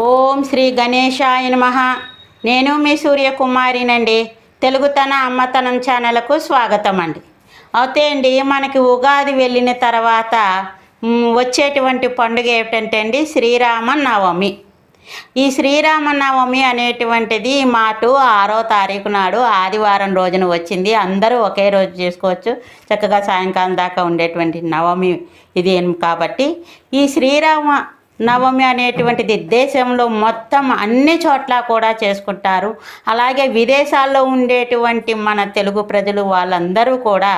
ఓం శ్రీ గణేశాయ నమః. నేను మీ సూర్యకుమారినండి. తెలుగుతన అమ్మతనం ఛానల్కు స్వాగతం అండి. అయితే అండి, మనకి ఉగాది వెళ్ళిన తర్వాత వచ్చేటువంటి పండుగ ఏమిటంటే అండి శ్రీరామనవమి. ఈ శ్రీరామనవమి అనేటువంటిది మాటు 6వ తారీఖు నాడు ఆదివారం రోజున వచ్చింది. అందరూ ఒకే రోజు చేసుకోవచ్చు. చక్కగా సాయంకాలం దాకా ఉండేటువంటి నవమి ఇది కాబట్టి ఈ నవమి అనేటువంటిది దేశంలో మొత్తం అన్ని చోట్ల కూడా చేసుకుంటారు. అలాగే విదేశాల్లో ఉండేటువంటి మన తెలుగు ప్రజలు వాళ్ళందరూ కూడా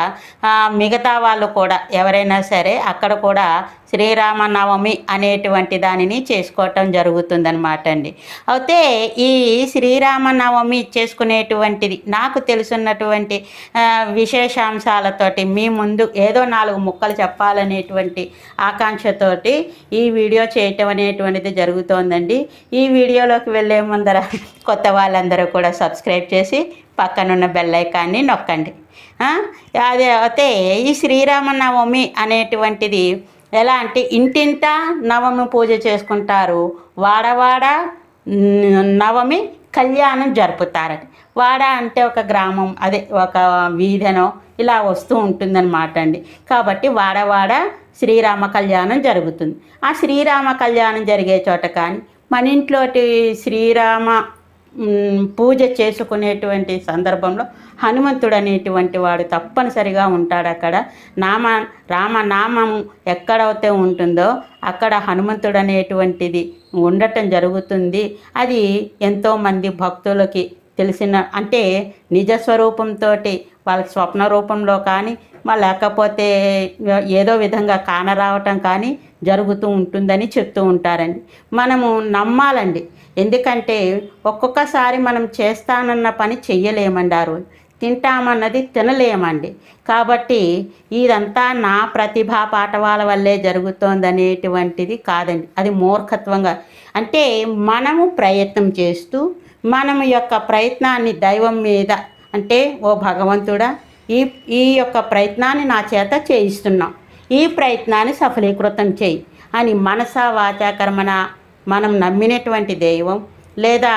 మిగతా వాళ్ళు కూడా ఎవరైనా సరే అక్కడ కూడా శ్రీరామనవమి అనేటువంటి దానిని చేసుకోవటం జరుగుతుందన్నమాట అండి. అయితే ఈ శ్రీరామనవమి చేసుకునేటువంటిది నాకు తెలుసున్నటువంటి విశేషాంశాలతోటి మీ ముందు ఏదో 4 ముక్కలు చెప్పాలనేటువంటి ఆకాంక్షతోటి ఈ వీడియో చేయటం అనేటువంటిది జరుగుతోందండి. ఈ వీడియోలోకి వెళ్ళే ముందర కొత్త వాళ్ళందరూ కూడా సబ్స్క్రైబ్ చేసి పక్కనున్న బెల్ ఐకాన్ని నొక్కండి. అదే అయితే ఈ శ్రీరామనవమి అనేటువంటిది ఎలా అంటే ఇంటింటా నవమి పూజ చేసుకుంటారు. వాడవాడ నవమి కళ్యాణం జరుపుతారట. వాడ అంటే ఒక గ్రామం, అదే ఒక వీధనో ఇలా వస్తూ ఉంటుందన్నమాట అండి. కాబట్టి వాడవాడ శ్రీరామ కళ్యాణం జరుగుతుంది. ఆ శ్రీరామ కళ్యాణం జరిగే చోట కానీ మన ఇంట్లోటి శ్రీరామ పూజ చేసుకునేటువంటి సందర్భంలో హనుమంతుడు అనేటువంటి వాడు తప్పనిసరిగా ఉంటాడు. అక్కడ రామనామము ఎక్కడైతే ఉంటుందో అక్కడ హనుమంతుడు అనేటువంటిది ఉండటం జరుగుతుంది. అది ఎంతోమంది భక్తులకి తెలిసిన అంటే నిజస్వరూపంతో వాళ్ళకి స్వప్న రూపంలో కానీ లేకపోతే ఏదో విధంగా కానరావటం కానీ జరుగుతూ ఉంటుందని చెప్తూ ఉంటారండి. మనము నమ్మాలండి. ఎందుకంటే ఒక్కొక్కసారి మనం చేస్తానన్న పని చెయ్యలేమండి. ఆ రోజు తింటామన్నది తినలేమండి. కాబట్టి ఇదంతా నా ప్రతిభా పాఠవాల వల్లే జరుగుతోందనేటువంటిది కాదండి. అది మూర్ఖత్వంగా అంటే మనము ప్రయత్నం చేస్తూ మనం యొక్క ప్రయత్నాన్ని దైవం మీద అంటే ఓ భగవంతుడా ఈ యొక్క ప్రయత్నాన్ని నా చేత చేయిస్తున్నాం, ఈ ప్రయత్నాన్ని సఫలీకృతం చేయి అని మనసా వాచా కర్మన మనం నమ్మినటువంటి దైవం లేదా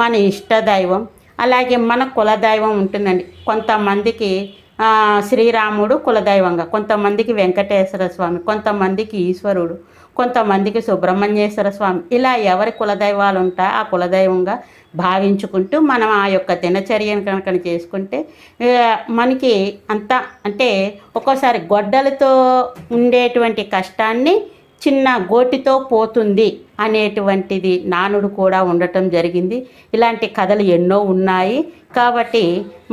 మన ఇష్ట దైవం అలాగే మన కులదైవం ఉంటుందండి. కొంతమందికి శ్రీరాముడు కులదైవంగా, కొంతమందికి వెంకటేశ్వర స్వామి, కొంతమందికి ఈశ్వరుడు, కొంతమందికి సుబ్రహ్మణ్యేశ్వర స్వామి, ఇలా ఎవరి కులదైవాలు ఉంటా ఆ కులదైవంగా భావించుకుంటూ మనం ఆ యొక్క దినచర్యను కనుక చేసుకుంటే మనకి అంతా అంటే ఒక్కోసారి గొడ్డలతో ఉండేటువంటి కష్టాన్ని చిన్న గోటితో పోతుంది అనేటువంటిది నానుడు కూడా ఉండటం జరిగింది. ఇలాంటి కథలు ఎన్నో ఉన్నాయి. కాబట్టి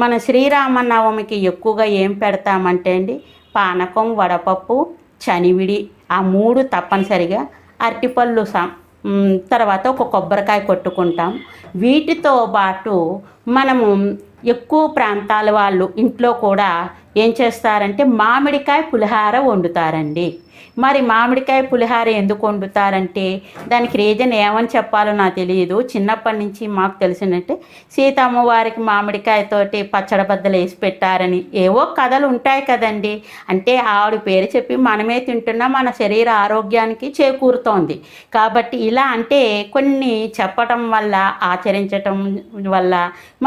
మన శ్రీరామనవమికి ఎక్కువగా ఏం పెడతామంటే అండి పానకం, వడపప్పు, చనివిడి ఆ 3 తప్పనిసరిగా, అరటిపళ్ళు తర్వాత ఒక కొబ్బరికాయ కొట్టుకుంటాం. వీటితో పాటు మనము ఎక్కువ ప్రాంతాల వాళ్ళు ఇంట్లో కూడా ఏం చేస్తారంటే మామిడికాయ పులిహార వండుతారండి. మరి మామిడికాయ పులిహార ఎందుకు వండుతారంటే దానికి రీజన్ ఏమని చెప్పాలో నాకు తెలియదు. చిన్నప్పటి నుంచి మాకు తెలిసినట్టే సీతమ్మ వారికి మామిడికాయతోటి పచ్చడి బద్దలు వేసి పెట్టారని ఏవో కథలు ఉంటాయి కదండి. అంటే ఆవిడ పేరు చెప్పి మనమే తింటున్నా మన శరీర ఆరోగ్యానికి చేకూరుతోంది. కాబట్టి ఇలా అంటే కొన్ని చెప్పటం వల్ల ఆచరించటం వల్ల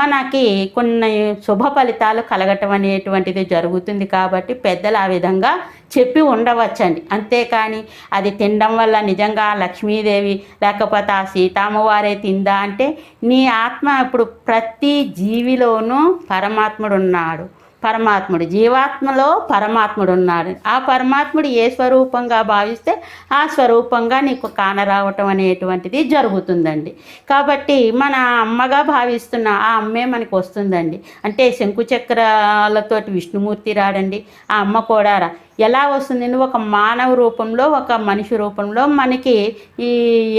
మనకి కొన్ని శుభ ఫలితాలు కలగటం అనేటువంటిది జరుగుతుంది. కాబట్టి పెద్దలు ఆ విధంగా చెప్పి ఉండవచ్చండి. అంతేకాని అది తినడం వల్ల నిజంగా లక్ష్మీదేవి లేకపోతే ఆ సీతమ్మవారే తిందా అంటే నీ ఆత్మ ఇప్పుడు ప్రతి జీవిలోనూ పరమాత్ముడు ఉన్నాడు. జీవాత్మలో పరమాత్ముడు ఉన్నాడు. ఆ పరమాత్ముడు ఏ స్వరూపంగా భావిస్తే ఆ స్వరూపంగా నీకు కానరావటం అనేటువంటిది జరుగుతుందండి. కాబట్టి మన అమ్మగా భావిస్తున్న ఆ అమ్మే మనకు వస్తుందండి. అంటే శంకుచక్రాలతోటి విష్ణుమూర్తి రాడండి, ఆ అమ్మ కూడా ఎలా వస్తుందండి? ఒక మానవ రూపంలో, ఒక మనిషి రూపంలో మనకి ఈ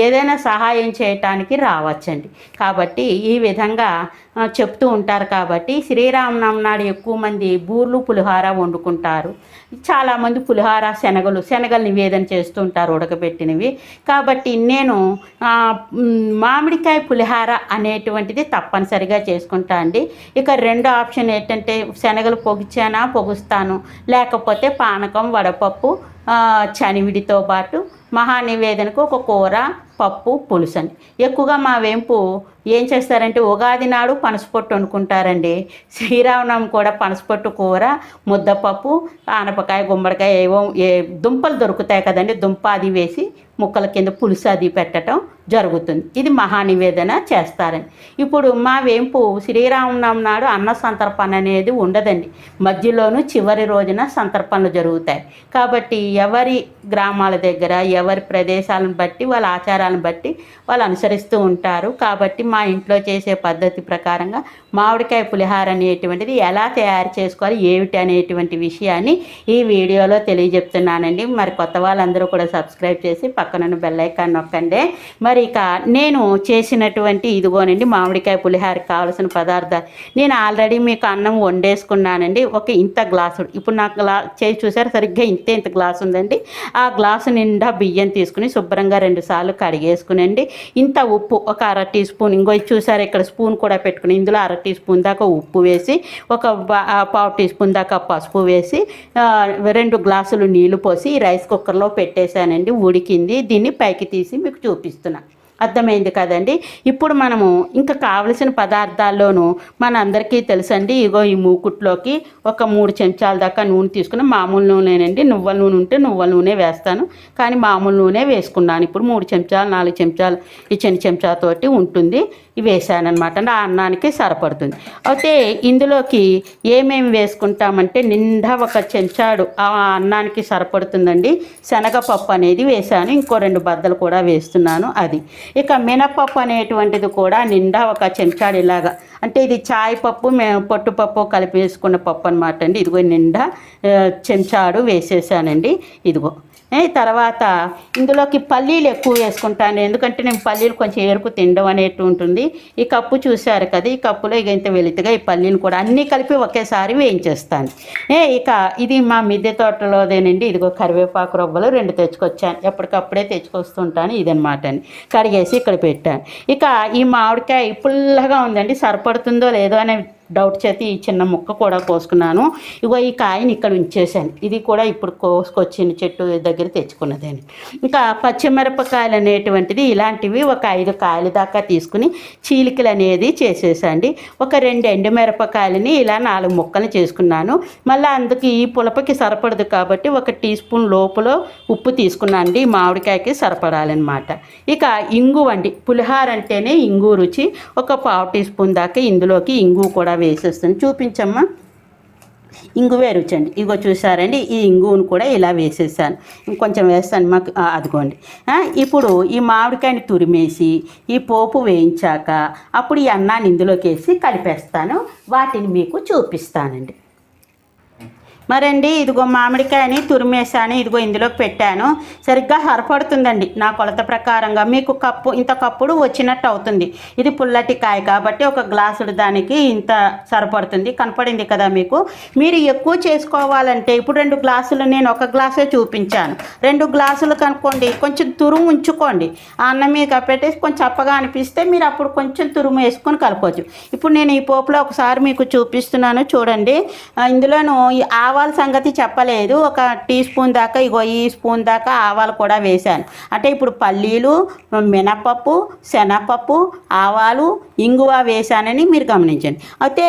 ఏదైనా సహాయం చేయటానికి రావచ్చండి. కాబట్టి ఈ విధంగా చెప్తూ ఉంటారు. కాబట్టి శ్రీరామనవమి నాడు ఎక్కువ మంది బూర్లు పులిహోర వండుకుంటారు. చాలామంది పులిహోర శనగలు నివేదన చేస్తుంటారు ఉడకబెట్టినవి. కాబట్టి నేను మామిడికాయ పులిహోర అనేటువంటిది తప్పనిసరిగా చేసుకుంటా అండి. ఇక రెండో ఆప్షన్ ఏంటంటే శనగలు పొగుస్తాను, లేకపోతే పానకం, వడపప్పు, చనివిడితో పాటు మహానివేదనకు ఒక కూర, పప్పు, పులుసు అండి. ఎక్కువగా మా వేంపు ఏం చేస్తారంటే ఉగాది నాడు పనసపొట్టు వండుకుంటారండి. శ్రీరామనవమి కూడా పనసపొట్టు కూర, ముద్దపప్పు, ఆనపకాయ, గుమ్మడికాయ, దుంపలు దొరుకుతాయి కదండి, దుంప అది వేసి ముక్కల కింద పులుసు అది పెట్టడం జరుగుతుంది. ఇది మహానివేదన చేస్తారండి. ఇప్పుడు మా వేంపు శ్రీరామనవమి నాడు అన్న సంతర్పణ అనేది ఉండదండి. మధ్యలోనూ చివరి రోజున సంతర్పణలు జరుగుతాయి. కాబట్టి ఎవరి గ్రామాల దగ్గర, ఎవరి ప్రదేశాలను బట్టి, వాళ్ళ ఆచారాలను బట్టి వాళ్ళు అనుసరిస్తూ ఉంటారు. కాబట్టి మా ఇంట్లో చేసే పద్ధతి ప్రకారంగా మామిడికాయ పులిహోర అనేటువంటిది ఎలా తయారు చేసుకోవాలి, ఏమిటి అనేటువంటి విషయాన్ని ఈ వీడియోలో తెలియజెప్తున్నానండి. మరి కొత్త వాళ్ళందరూ కూడా సబ్స్క్రైబ్ చేసి పక్కనున్న బెల్ ఐకాన్ నొక్కండి. మరి ఇక నేను చేసినటువంటి ఇదిగోనండి మామిడికాయ పులిహోరకి కావాల్సిన పదార్థాలు నేను ఆల్రెడీ మీకు అన్నం వండేసుకున్నానండి. ఒక ఇంత గ్లాసు, ఇప్పుడు నాకు చేసి చూసారు సరిగ్గా ఇంత గ్లాసు ఉందండి. ఆ గ్లాసు నిండా బియ్యం తీసుకుని శుభ్రంగా 2 సార్లు కడిగేసుకునండి. ఇంత ఉప్పు ఒక 1/2 టీ స్పూన్, ఇంకో చూసారు ఇక్కడ స్పూన్ కూడా పెట్టుకుని ఇందులో 1/2 టీ స్పూన్ దాకా ఉప్పు వేసి, ఒక 1/4 టీ స్పూన్ దాకా పసుపు వేసి 2 గ్లాసులు నీళ్లు పోసి రైస్ కుక్కర్లో పెట్టేశానండి. ఉడికింది. దీన్ని పైకి తీసి మీకు చూపిస్తున్నా. అర్థమైంది కదండి. ఇప్పుడు మనము ఇంకా కావలసిన పదార్థాల్లోనూ మన అందరికీ తెలుసండి. ఇగో ఈ మూకుట్లోకి ఒక 3 చెంచాల దాకా నూనె తీసుకుని, మామూలు నూనెనండి, నువ్వుల నూనె ఉంటే నువ్వుల నూనె వేస్తాను, కానీ మామూలు నూనె వేసుకున్నాను. ఇప్పుడు 3 చెంచాలు 4 చెంచాలు ఈ చిన్న చెంచాతోటి ఉంటుంది, ఇవి వేసాను అనమాట. ఆ అన్నానికి సరిపడుతుంది. అయితే ఇందులోకి ఏమేమి వేసుకుంటామంటే నిండా ఒక చెంచాడు ఆ అన్నానికి సరిపడుతుందండి శనగపప్పు అనేది వేసాను. ఇంకో 2 బద్దలు కూడా వేస్తున్నాను. అది ఇక మినపప్పు అనేటువంటిది కూడా నిండా ఒక చెంచాడు ఇలాగా, అంటే ఇది చాయ్ పప్పు, పొట్టుపప్పు కలిపి వేసుకున్న పప్పు అనమాట అండి. ఇదిగో నిండా చెంచాడు వేసేసానండి. ఇదిగో తర్వాత ఇందులోకి పల్లీలు ఎక్కువ వేసుకుంటాను, ఎందుకంటే నేను పల్లీలు కొంచెం ఏరుకు తినడం అనేట్టు ఉంటుంది. ఈ కప్పు చూశారు కదా, ఈ కప్పులో ఇక ఇంత వెలితిగా ఈ పల్లీలు కూడా అన్నీ కలిపి ఒకేసారి వేయించేస్తాను. ఇక ఇది మా మిద్దె తోటలోదేనండి. ఇదిగో కరివేపాకు రవ్వలు 2 తెచ్చుకొచ్చాను, ఎప్పటికప్పుడే తెచ్చుకొస్తుంటాను. ఇదనమాట అని కడిగేసి ఇక్కడ పెట్టాను. ఇక ఈ మామిడికాయ పుల్లగా ఉందండి, సరిపడుతుందో లేదో అనే డౌట్ చేతి ఈ చిన్న ముక్క కూడా కోసుకున్నాను. ఇగో ఈ కాయని ఇక్కడ ఉంచేసాను. ఇది కూడా ఇప్పుడు కోసుకొచ్చిన చెట్టు దగ్గర తెచ్చుకున్నదని. ఇంకా పచ్చిమిరపకాయలు అనేటువంటిది ఇలాంటివి ఒక 5 కాయల దాకా తీసుకుని చీలికలు అనేది చేసేసండి. ఒక 2 ఎండుమిరపకాయలని ఇలా 4 ముక్కలు చేసుకున్నాను. మళ్ళీ అందుకు ఈ పులపకి సరిపడదు కాబట్టి 1 టీ స్పూన్ లోపల ఉప్పు తీసుకున్నాను అండి, మామిడికాయకి సరిపడాలన్నమాట. ఇక ఇంగు అండి, పులిహోర అంటేనే ఇంగు రుచి. ఒక 1/2 టీ స్పూన్ దాకా ఇందులోకి ఇంగు కూడా వేసేస్తాను. చూపించమ్మా. ఇంగువే రుచి అండి. ఇగో చూసారండి, ఈ ఇంగువను కూడా ఇలా వేసేసాను. ఇంకొంచెం వేస్తాను మాకు, అదిగోండి. ఇప్పుడు ఈ మామిడికాయని తురిమేసి ఈ పోపు వేయించాక అప్పుడు ఈ అన్నాన్ని ఇందులోకి వేసి కలిపేస్తాను. వాటిని మీకు చూపిస్తానండి. మరండి ఇదిగో మామిడికాయని తురిమేసాను, ఇదిగో ఇందులోకి పెట్టాను. సరిగ్గా సరిపడుతుందండి నా కొలత ప్రకారంగా. మీకు ఇంత కప్పుడు వచ్చినట్టు అవుతుంది. ఇది పుల్లటి కాయ కాబట్టి ఒక గ్లాసుడు దానికి ఇంత సరిపడుతుంది. కనపడింది కదా మీకు. మీరు ఎక్కువ చేసుకోవాలంటే ఇప్పుడు 2 గ్లాసులు, నేను 1 గ్లాసే చూపించాను, 2 గ్లాసులు కనుక్కోండి. కొంచెం తురుము ఉంచుకోండి. ఆ అన్నం మీద పెట్టేసి కొంచెం చప్పగా అనిపిస్తే మీరు అప్పుడు కొంచెం తురుము వేసుకొని కలపవచ్చు. ఇప్పుడు నేను ఈ పోపులో ఒకసారి మీకు చూపిస్తున్నాను చూడండి. ఇందులోను ఆవాల సంగతి చెప్పలేదు. 1 టీ స్పూన్ దాకా, ఇగో ఈ స్పూన్ దాకా ఆవాలు కూడా వేశాను. అంటే ఇప్పుడు పల్లీలు, మినపప్పు, శనగపప్పు, ఆవాలు, ఇంగువ వేశానని మీరు గమనించండి. అయితే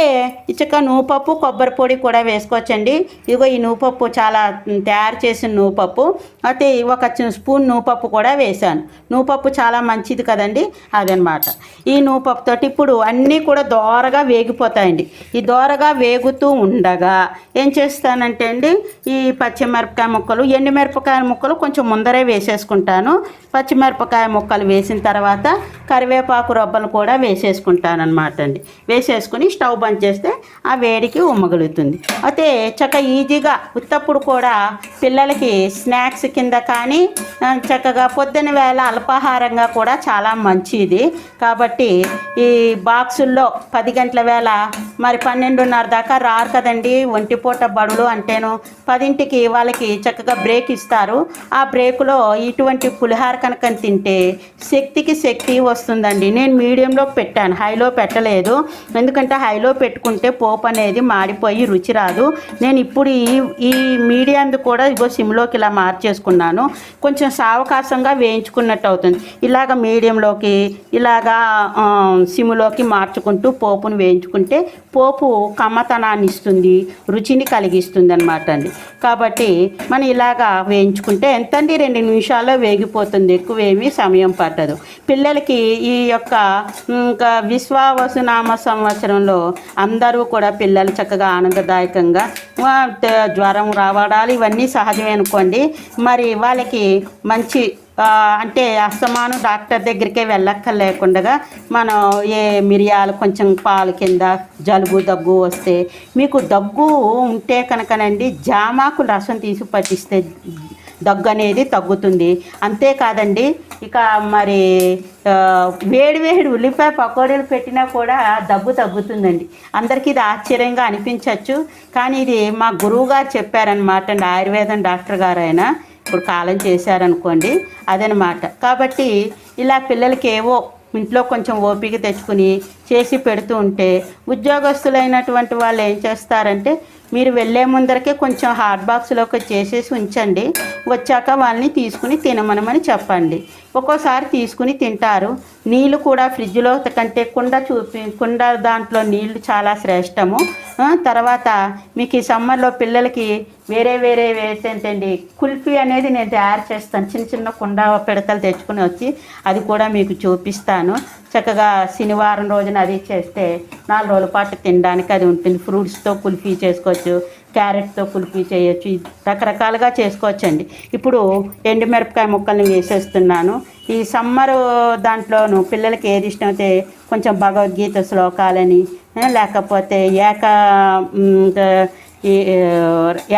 ఇచ్చక నూపప్పు, కొబ్బరి పొడి కూడా వేసుకోవచ్చండి. ఇగో ఈ నూపప్పు చాలా తయారు చేసిన నూపప్పు. అయితే 1 స్పూన్ నూపప్పు కూడా వేశాను. నూపప్పు చాలా మంచిది కదండి, అదనమాట. ఈ నూపప్పుతోటి ఇప్పుడు అన్నీ కూడా దోరగా వేగిపోతాయండి. ఈ దోరగా వేగుతూ ఉండగా ఏం చేస్తాను చేస్తానంటే అండి, ఈ పచ్చిమిరపకాయ ముక్కలు, ఎండుమిరపకాయ ముక్కలు కొంచెం ముందరే వేసేసుకుంటాను. పచ్చిమిరపకాయ ముక్కలు వేసిన తర్వాత కరివేపాకు రబ్బలు కూడా వేసేసుకుంటాను అనమాట అండి. వేసేసుకుని స్టవ్ బంద్ చేస్తే ఆ వేడికి ఉమ్మగలుగుతుంది. అయితే ఈజీగా ఉత్తప్పుడు కూడా పిల్లలకి స్నాక్స్ కింద కానీ చక్కగా పొద్దున వేళ అల్పాహారంగా కూడా చాలా మంచిది. కాబట్టి ఈ బాక్సుల్లో 10 గంటల వేళ మరి 12:30 దాకా రారు కదండి ఒంటిపూట బడులు అంటేను. 10ంటికి వాళ్ళకి చక్కగా బ్రేక్ ఇస్తారు. ఆ బ్రేకులో ఇటువంటి పులిహార కనుక తింటే శక్తికి శక్తి వస్తుందండి. నేను మీడియంలో పెట్టాను, హైలో పెట్టలేదు. ఎందుకంటే హైలో పెట్టుకుంటే పోపు అనేది మాడిపోయి రుచి రాదు. నేను ఇప్పుడు ఈ మీడియంది కూడా ఇగో సిమ్లోకి ఇలా మార్చేసుకున్నాను. కొంచెం సావకాశంగా వేయించుకున్నట్టు అవుతుంది. ఇలాగ మీడియంలోకి ఇలాగా సిమ్లోకి మార్చుకుంటూ పోపును వేయించుకుంటే పోపు కమ్మతనాన్ని ఇస్తుంది, రుచిని కలిగిస్తుంది అనమాట అండి. కాబట్టి మనం ఇలాగా వేయించుకుంటే ఎంతండి 2 నిమిషాల్లో వేగిపోతుంది, ఎక్కువేమీ సమయం పట్టదు. పిల్లలకి ఈ యొక్క విశ్వావసునామ సంవత్సరంలో అందరూ కూడా పిల్లలు చక్కగా ఆనందదాయకంగా జ్వరం రావడాలు ఇవన్నీ సహజమే అనుకోండి. మరి వాళ్ళకి మంచి అంటే అస్తమానం డాక్టర్ దగ్గరికే వెళ్ళక్కర్లేకుండా మనం ఏ మిరియాలు కొంచెం పాలు కింద జలుబు దగ్గు వస్తే, మీకు దగ్గు ఉంటే కనుకనండి జామాకు రసం తీసి పట్టిస్తే దగ్గు అనేది తగ్గుతుంది. అంతేకాదండి, ఇక మరి వేడి ఉల్లిపాయ పకోడీలు పెట్టినా కూడా దగ్గు తగ్గుతుందండి. అందరికీ ఇది ఆశ్చర్యంగా అనిపించవచ్చు, కానీ ఇది మా గురువుగారు చెప్పారనమాట అండి. ఆయుర్వేదం డాక్టర్ గారు ఆయన ఇప్పుడు కాలం చేశారనుకోండి, అదనమాట. కాబట్టి ఇలా పిల్లలకి ఏవో ఇంట్లో కొంచెం ఓపిక తెచ్చుకుని చేసి పెడుతూ ఉంటే, ఉద్యోగస్తులైనటువంటి వాళ్ళు ఏం చేస్తారంటే, మీరు వెళ్ళే ముందరకే కొంచెం హాట్ బాక్స్లోకి చేసేసి ఉంచండి. వచ్చాక వాళ్ళని తీసుకుని తినమనమని చెప్పండి. ఒక్కోసారి తీసుకుని తింటారు. నీళ్ళు కూడా ఫ్రిడ్జ్లో కంటే కుండ దాంట్లో నీళ్లు చాలా శ్రేష్టము. తర్వాత మీకు ఈ సమ్మర్లో పిల్లలకి వేరే ఏంటండి కుల్ఫీ అనేది నేను తయారు చేస్తాను. చిన్న కుండ పిడతలు తెచ్చుకుని వచ్చి అది కూడా మీకు చూపిస్తాను. చక్కగా శనివారం రోజున అది చేస్తే 4 రోజుల పాటు తినడానికి అది ఉంటుంది. ఫ్రూట్స్తో కుల్ఫీ చేసుకోవచ్చు, క్యారెట్తో కుల్ఫీ చేయొచ్చు, రకరకాలుగా చేసుకోవచ్చండి. ఇప్పుడు ఎండుమిరపకాయ ముక్కల్ని వేసేస్తున్నాను. ఈ సమ్మరు దాంట్లోనూ పిల్లలకి ఏది ఇష్టమైతే కొంచెం భగవద్గీత శ్లోకాలని, లేకపోతే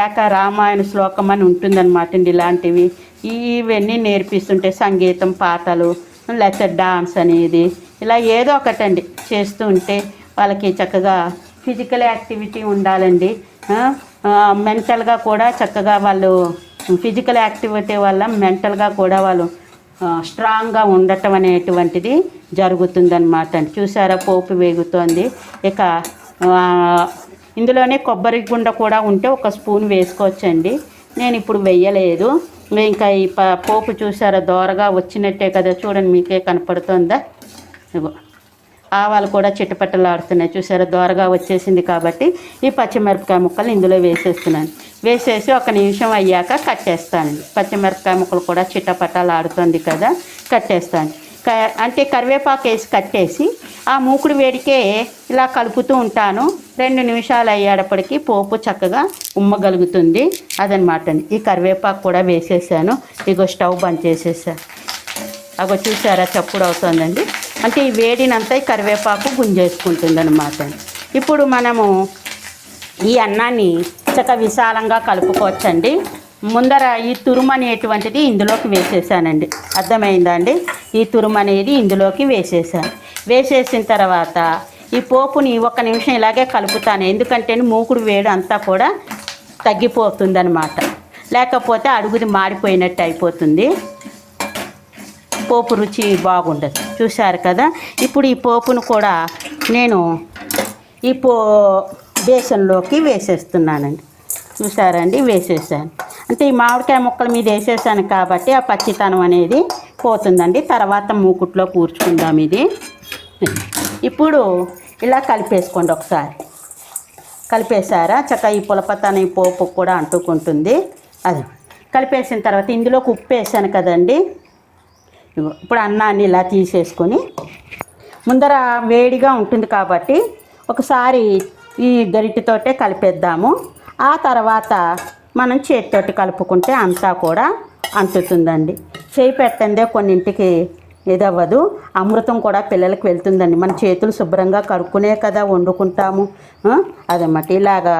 ఏక రామాయణ శ్లోకం అని ఉంటుందన్నమాట అండి. ఇలాంటివి ఇవన్నీ నేర్పిస్తుంటే సంగీతం, పాటలు, లేకపోతే డాన్స్ అనేది ఇలా ఏదో ఒకటండి చేస్తూ ఉంటే వాళ్ళకి చక్కగా ఫిజికల్ యాక్టివిటీ ఉండాలండి. మెంటల్గా కూడా చక్కగా వాళ్ళు ఫిజికల్ యాక్టివిటీ వల్ల మెంటల్గా కూడా వాళ్ళు స్ట్రాంగ్గా ఉండటం అనేటువంటిది జరుగుతుందన్నమాట అండి. చూసారా పోపు వేగుతోంది. ఇక ఇందులోనే కొబ్బరి గుండ కూడా ఉంటే 1 స్పూన్ వేసుకోవచ్చండి. నేను ఇప్పుడు వెయ్యలేదు. ఇంకా ఈ పోపు చూసారా దోరగా వచ్చినట్టే కదా, చూడండి మీకే కనపడుతుందా. ఇగో ఆవాలు కూడా చిట్టపట్టలాడుతున్నాయి చూసారా, దోరగా వచ్చేసింది. కాబట్టి ఈ పచ్చిమిరపకాయ ముక్కలు ఇందులో వేసేస్తున్నాను. వేసేసి 1 నిమిషం అయ్యాక కట్టేస్తానండి. పచ్చిమిరపకాయ ముక్కలు కూడా చిట్టపట్టలాడుతుంది కదా, కట్టేస్తాను. అంటే కరివేపాకు వేసి కట్టేసి ఆ మూకుడు వేడికే ఇలా కలుపుతూ ఉంటాను. 2 నిమిషాలు అయ్యేటప్పటికి పోపు చక్కగా ఉమ్మగలుగుతుంది. అదనమాట అండి. ఈ కరివేపాకు కూడా వేసేసాను. ఇగో స్టవ్ బంద్ చేసేసాను. అగో చూసారా చప్పుడు అవుతుందండి. అంటే ఈ వేడినంతా ఈ కరివేపాకు గుంజేసుకుంటుంది అనమాట అండి. ఇప్పుడు మనము ఈ అన్నాన్ని చక్కగా విశాలంగా కలుపుకోవచ్చండి. ముందర ఈ తురుము అనేటువంటిది ఇందులోకి వేసేసానండి. అర్థమైందా అండి? ఈ తురుము అనేది ఇందులోకి వేసేసాను. వేసేసిన తర్వాత ఈ పోపుని 1 నిమిషం ఇలాగే కలుపుతాను. ఎందుకంటే మూకుడు వేడి అంతా కూడా తగ్గిపోతుందన్నమాట. లేకపోతే అడుగుది మాడిపోయినట్టు అయిపోతుంది, పోపు రుచి బాగుండదు. చూశారు కదా. ఇప్పుడు ఈ పోపును కూడా నేను ఈ బేసన్లోకి వేసేస్తున్నానండి. చూసారండి, వేసేసాను. అంటే ఈ మామిడికాయ ముక్కల మీద వేసేసాను కాబట్టి ఆ పచ్చితనం అనేది పోతుందండి. తర్వాత మూకుట్లో కూర్చుకుందాం. ఇది ఇప్పుడు ఇలా కలిపేసుకోండి. ఒకసారి కలిపేసారా చక్కగా ఈ పులపతనం ఈ పోపు కూడా అంటుకుంటుంది. అది కలిపేసిన తర్వాత ఇందులోకి ఉప్పు వేసాను కదండి. ఇప్పుడు అన్నాన్ని ఇలా తీసేసుకొని ముందర వేడిగా ఉంటుంది కాబట్టి ఒకసారి ఈ గరిటెతోటే కలిపేద్దాము. ఆ తర్వాత మనం చేతితోటి కలుపుకుంటే అంతా కూడా అంటుతుందండి. చేయి పెట్టందే కొన్నింటికి ఇదవ్వదు. అమృతం కూడా పిల్లలకి వెళ్తుందండి. మన చేతులు శుభ్రంగా కడుక్కునే కదా వండుకుంటాము. అదన్నమాట. ఇలాగా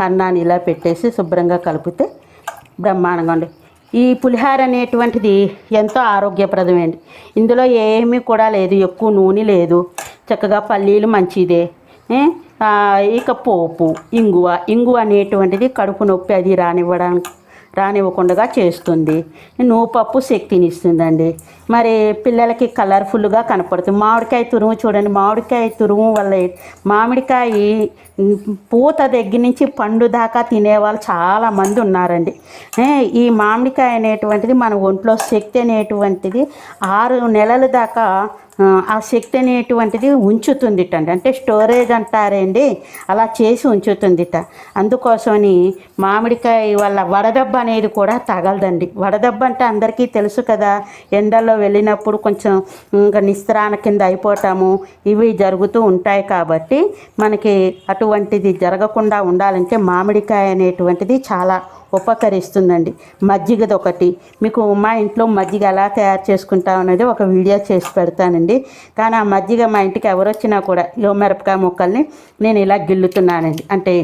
అన్నాన్ని ఇలా పెట్టేసి శుభ్రంగా కలిపితే బ్రహ్మాండంగా ఉండి. ఈ పులిహార అనేటువంటిది ఎంతో ఆరోగ్యప్రదమైనది. ఇందులో ఏమీ కూడా లేదు, ఎక్కువ నూనె లేదు, చక్కగా పల్లీలు మంచిదే. ఇక పోపు ఇంగువ అనేటువంటిది కడుపు నొప్పి అది రానివ్వకుండా చేస్తుంది. నూపప్పు శక్తిని ఇస్తుందండి. మరి పిల్లలకి కలర్ఫుల్గా కనపడుతుంది. మామిడికాయ తురుము చూడండి. మామిడికాయ తురుము వల్ల మామిడికాయ పూత దగ్గర నుంచి పండు దాకా తినేవాళ్ళు చాలామంది ఉన్నారండి. ఈ మామిడికాయ అనేటువంటిది మన ఒంట్లో శక్తి అనేటువంటిది 6 నెలల దాకా ఆ శక్తి అనేటువంటిది ఉంచుతుందిట. అంటే స్టోరేజ్ అంటారండి, అలా చేసి ఉంచుతుందిట. అందుకోసమని మామిడికాయ వల్ల వడదెబ్బ అనేది కూడా తగలదండి. వడదెబ్బ అంటే అందరికీ తెలుసు కదా, ఎండల్లో వెళ్ళినప్పుడు కొంచెం ఇంకా నిస్త్రాణ కింద అయిపోతాము, ఇవి జరుగుతూ ఉంటాయి. కాబట్టి మనకి అటువంటిది జరగకుండా ఉండాలంటే మామిడికాయ అనేటువంటిది చాలా ఉపకరిస్తుందండి. మజ్జిగది ఒకటి మీకు మా ఇంట్లో మజ్జిగ ఎలా తయారు చేసుకుంటాం అనేది ఒక వీడియో చేసి పెడతానండి. కానీ ఆ మజ్జిగ మా ఇంటికి ఎవరు వచ్చినా కూడా మిరపకాయ ముక్కల్ని నేను ఇలా గిల్లుతున్నానండి. అంటే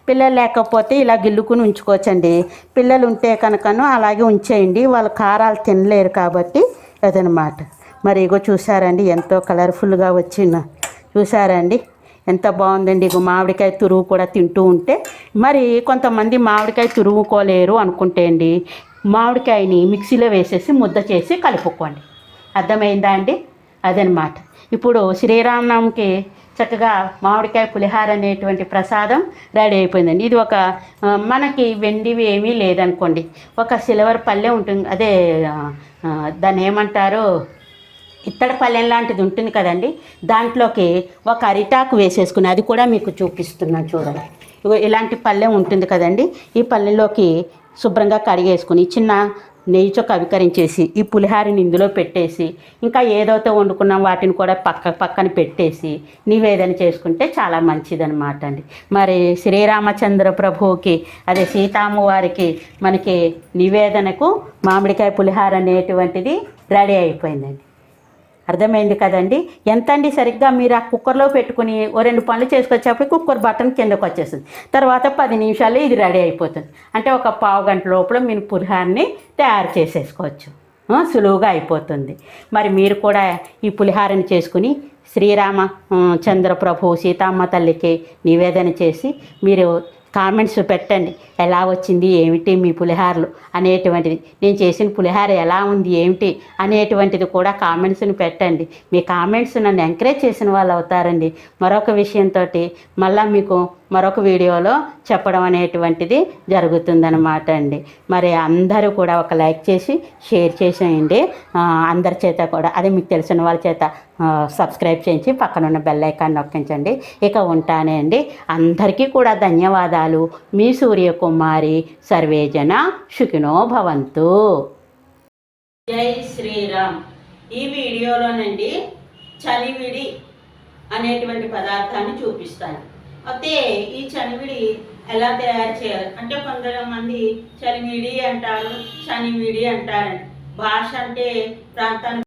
పిల్లలు లేకపోతే ఇలా గిల్లుకుని ఉంచుకోవచ్చండి. పిల్లలు ఉంటే కనుకను అలాగే ఉంచేయండి, వాళ్ళు కారాలు తినలేరు కాబట్టి అదనమాట. మరి ఇగో చూసారండి ఎంతో కలర్ఫుల్గా వచ్చిన, చూసారండి ఎంత బాగుందండి. ఇగో మామిడికాయ తురుగు కూడా తింటూ ఉంటే, మరి కొంతమంది మామిడికాయ తురుగుకోలేరు అనుకుంటే అండి, మామిడికాయని మిక్సీలో వేసేసి ముద్ద చేసి కలుపుకోండి. అర్థమైందా అండి? అదనమాట. ఇప్పుడు శ్రీరామనవమికి చక్కగా మామిడికాయ పులిహార అనేటువంటి ప్రసాదం రెడీ అయిపోయిందండి. ఇది ఒక మనకి వెండివి ఏమీ లేదనుకోండి, ఒక సిల్వర్ పల్లె ఉంటుంది, అదే దాన్ని ఏమంటారు, ఇత్తడి పళ్ళెం లాంటిది ఉంటుంది కదండి, దాంట్లోకి ఒక అరిటాకు వేసేసుకుని, అది కూడా మీకు చూపిస్తున్నాను చూడండి. ఇలాంటి పళ్ళెం ఉంటుంది కదండి, ఈ పళ్ళెంలోకి శుభ్రంగా కడిగేసుకుని చిన్న నెయ్యితో కవికరించేసి ఈ పులిహారని ఇందులో పెట్టేసి, ఇంకా ఏదైతే వండుకున్నాం వాటిని కూడా పక్కన పెట్టేసి నివేదన చేసుకుంటే చాలా మంచిదన్నమాట అండి. మరి శ్రీరామచంద్ర ప్రభువుకి అదే సీతమ్మ వారికి మనకి నివేదనకు మామిడికాయ పులిహార అనేటువంటిది రెడీ అయిపోయిందండి. అర్థమైంది కదండి? ఎంత అండి, సరిగ్గా మీరు ఆ కుక్కర్లో పెట్టుకుని ఓ 2 పనులు చేసుకొచ్చేప్పుడు కుక్కర్ బటన్ కిందకు వచ్చేస్తుంది. తర్వాత 10 నిమిషాల్లో ఇది రెడీ అయిపోతుంది. అంటే ఒక పావు గంట లోపల మీరు పులిహారని తయారు చేసేసుకోవచ్చు, సులువుగా అయిపోతుంది. మరి మీరు కూడా ఈ పులిహారని చేసుకుని శ్రీరామచంద్ర ప్రభు సీతమ్మ తల్లికి నివేదన చేసి మీరు కామెంట్స్ పెట్టండి, ఎలా వచ్చింది ఏమిటి మీ పులిహారలు అనేటువంటిది, నేను చేసిన పులిహార ఎలా ఉంది ఏమిటి అనేటువంటిది కూడా కామెంట్స్ని పెట్టండి. మీ కామెంట్స్ నన్ను ఎంకరేజ్ చేసిన వాళ్ళు అవుతారండి. మరొక విషయంతో మళ్ళీ మీకు మరొక వీడియోలో చెప్పడం అనేటువంటిది జరుగుతుందన్నమాట అండి. మరి అందరూ కూడా ఒక లైక్ చేసి షేర్ చేసేయండి. అందరి చేత కూడా, అదే మీకు తెలిసిన వాళ్ళ చేత సబ్స్క్రైబ్ చేయించి పక్కనున్న బెల్ ఐకాన్ నొక్కించండి. ఇక ఉంటానే అండి. అందరికీ కూడా ధన్యవాదాలు. మీ సూర్యకుమారి. సర్వేజన సుఖినో భవంతు. జై శ్రీరామ్. ఈ వీడియోలోనండి చలివిడి అనేటువంటి పదార్థాన్ని చూపిస్తాను. అయితే ఈ చనివిడి ఎలా తయారు చేయాలి అంటే, కొంతమంది చలివిడి అంటారు, చనివిడి అంటారండి. భాష అంటే ప్రాంతానికి